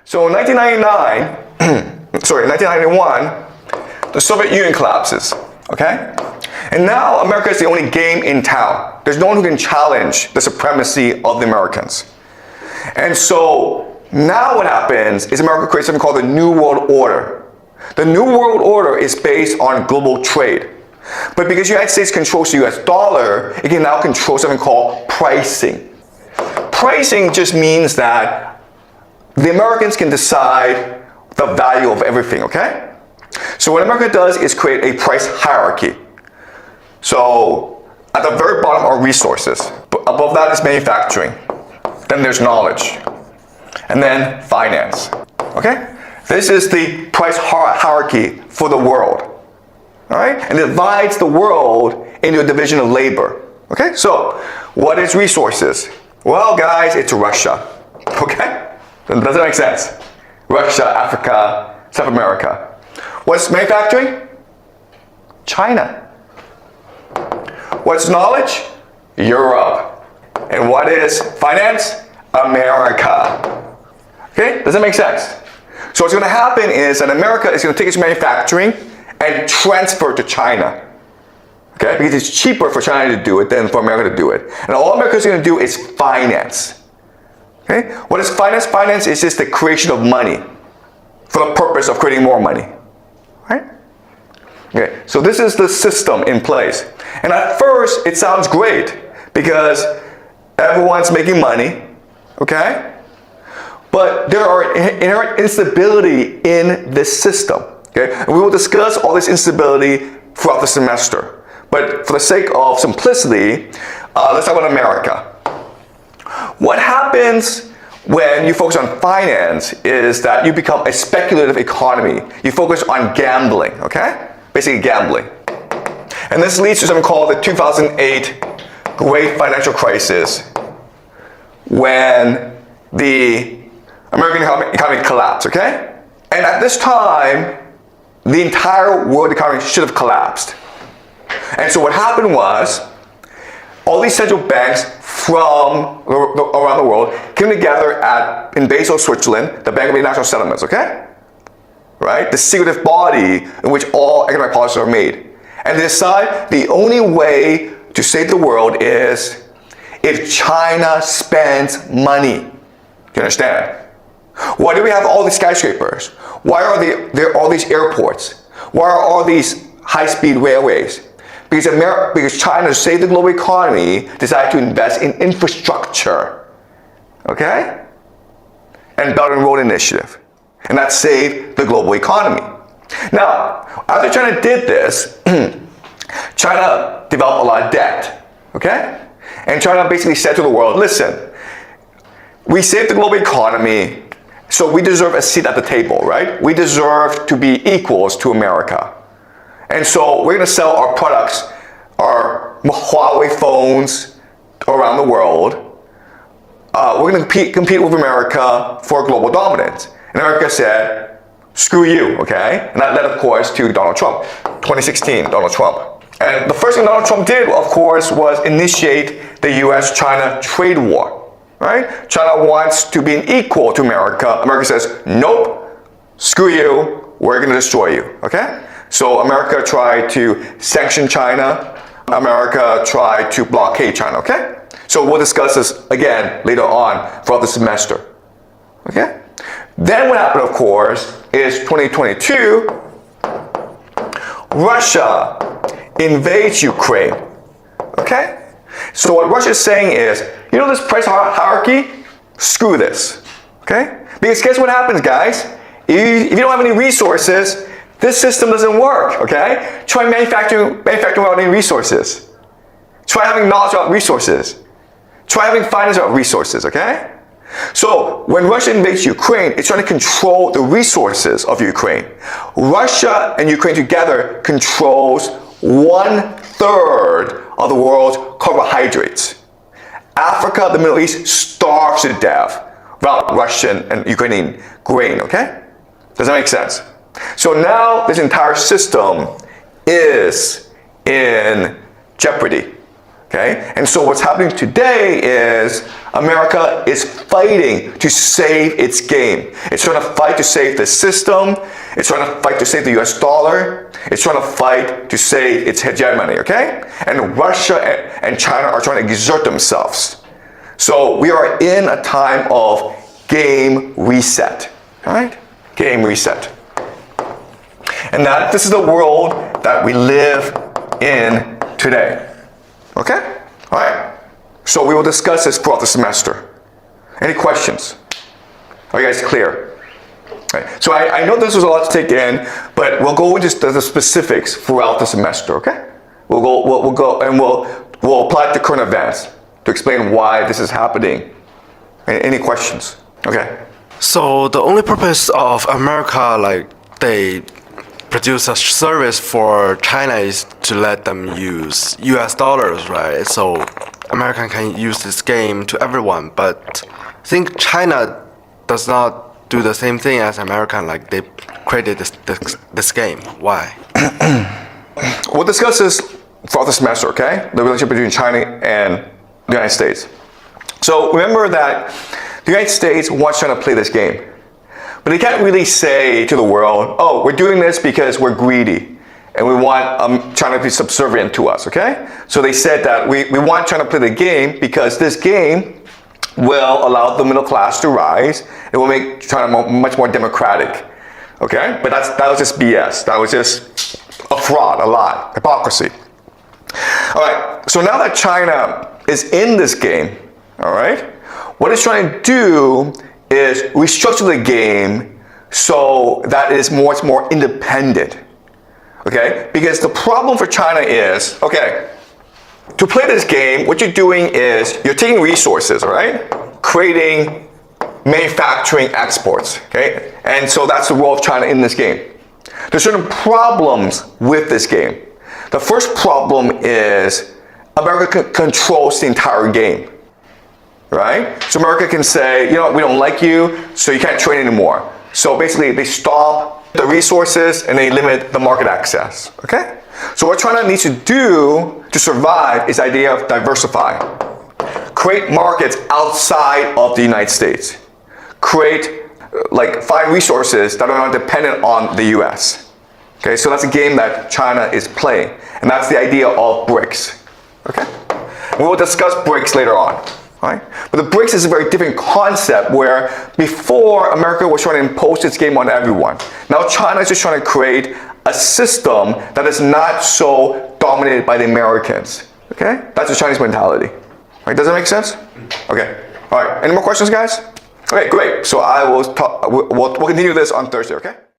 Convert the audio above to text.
So in 1991, the Soviet Union collapses, okay? And now America is the only game in town. There's no one who can challenge the supremacy of the Americans. And so now what happens is America creates something called the New World Order. The New World Order is based on global trade. But because the United States controls the US dollar, it can now control something called pricing. Pricing just means that the Americans can decide the value of everything, okay? So what America does is create a price hierarchy. So at the very bottom are resources. Above that is manufacturing. Then there's knowledge. And then finance, okay? This is the price hierarchy for the world, all right? And it divides the world into a division of labor, okay? So what is resources? Well, guys, it's Russia, okay? Does that make sense? Russia, Africa, South America. What's manufacturing? China. What's knowledge? Europe. And what is finance? America. Okay, does that make sense? So what's going to happen is that America is going to take its manufacturing and transfer to China. Okay, because it's cheaper for China to do it than for America to do it. And all America is going to do is finance. Okay, what is finance? Finance is just the creation of money for the purpose of creating more money. Right? Okay, so this is the system in place. And at first, it sounds great because everyone's making money, okay? But there are inherent instability in this system, okay? And we will discuss all this instability throughout the semester. But for the sake of simplicity, let's talk about America. What happens when you focus on finance is that you become a speculative economy. You focus on gambling, okay? Basically gambling. And this leads to something called the 2008 Great Financial Crisis, when the American economy collapsed, okay? And at this time, the entire world economy should have collapsed. And so what happened was, all these central banks from around the world came together in Basel, Switzerland, the Bank of International Settlements, okay? Right? The secretive body in which all economic policies are made. And they decide the only way to save the world is if China spends money. Do you understand? Why do we have all these skyscrapers? Why are there all these airports? Why are all these high-speed railways? Because China, to save the global economy, decided to invest in infrastructure, okay? And Belt and Road Initiative. And that saved the global economy. Now, after China did this, China developed a lot of debt, okay? And China basically said to the world, listen, we saved the global economy, so we deserve a seat at the table, right? We deserve to be equals to America. And so we're going to sell our products, our Huawei phones around the world. We're going to compete with America for global dominance. And America said, screw you, okay? And that led, of course, to Donald Trump, 2016, Donald Trump. And the first thing Donald Trump did, of course, was initiate the US-China trade war, right? China wants to be equal to America. America says, nope, screw you, we're going to destroy you, okay? So America tried to sanction China. America tried to blockade China, okay? So we'll discuss this again later on throughout the semester, okay? Then what happened, of course, is 2022, Russia invades Ukraine, okay? So what Russia is saying is, you know this price hierarchy? Screw this, okay? Because guess what happens, guys? If you don't have any resources, this system doesn't work, okay? Try manufacturing without any resources. Try having knowledge about resources. Try having finance about resources, okay? So when Russia invades Ukraine, it's trying to control the resources of Ukraine. Russia and Ukraine together controls 1/3 of the world's carbohydrates. Africa, the Middle East, starves to death without Russian and Ukrainian grain, okay? Does that make sense? So now this entire system is in jeopardy. Okay? And so what's happening today is America is fighting to save its game. It's trying to fight to save the system. It's trying to fight to save the US dollar. It's trying to fight to save its hegemony, okay? And Russia and China are trying to exert themselves. So we are in a time of game reset, all right? Game reset. And this is the world that we live in today. Okay? All right. So we will discuss this throughout the semester. Any questions? Are you guys clear? Right. So I know this was a lot to take in, but we'll go into the specifics throughout the semester. Okay? We'll go and we'll apply it to current events to explain why this is happening. Any questions? Okay. So the only purpose of America, like they produce a service for China, is to let them use US dollars, right? So America can use this game to everyone, but I think China does not do the same thing as America, like they created this game. Why? We'll discuss this throughout the semester, okay? The relationship between China and the United States. So remember that the United States wants China to play this game. But they can't really say to the world, oh, we're doing this because we're greedy and we want China to be subservient to us, okay? So they said that we want China to play the game because this game will allow the middle class to rise. It will make China much more democratic, okay? But that was just BS. That was just a fraud, a lie, hypocrisy. All right, so now that China is in this game, all right, what it's trying to do is restructure the game so that it is much more independent, okay? Because the problem for China is, okay, to play this game, what you're doing is you're taking resources, all right? Creating manufacturing exports, okay? And so that's the role of China in this game. There's certain problems with this game. The first problem is America controls the entire game. Right? So America can say, you know what, we don't like you, so you can't trade anymore. So basically they stop the resources and they limit the market access. Okay? So what China needs to do to survive is the idea of diversify. Create markets outside of the United States. Create, find resources that are not dependent on the US. Okay, so that's a game that China is playing. And that's the idea of BRICS. Okay? We will discuss BRICS later on. Right? But the BRICS is a very different concept where before America was trying to impose its game on everyone. Now China is just trying to create a system that is not so dominated by the Americans. Okay? That's the Chinese mentality. Right? Does that make sense? Okay. All right. Any more questions, guys? Okay, great. So we'll continue this on Thursday, okay?